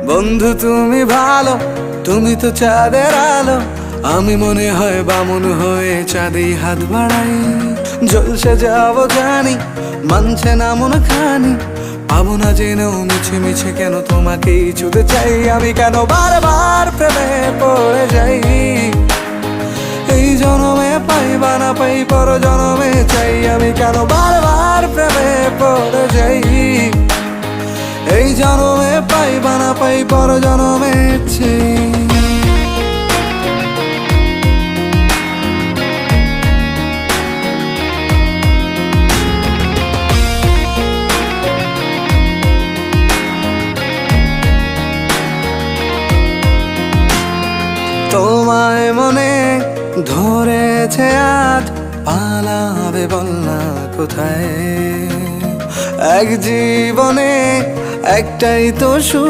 বন্ধু তুমি ভালো, তুমি তো চাঁদের আলো। আমি মনে হয় বামুন হয়ে চাঁদে হাত বাড়াই। জলসে যাবো জানি, মানছে না মন খানি। পাবো না জেনেও মিছে মিছে কেন তোমাকেই ছুতে চাই। আমি কেন বারবার প্রেমে পড়ে যাই। এই জনমে পাই বা না পাই, পর জনমে চাই। আমি কেন বারবার প্রেমে পড়ে যাই। এই জনমে পাই বা না পাই, পর জনমে চাই। তোমায় মনে ধরেছে আজ, পালাবে বল না কোথায়। এক জীবনে একটাই তো সুখ।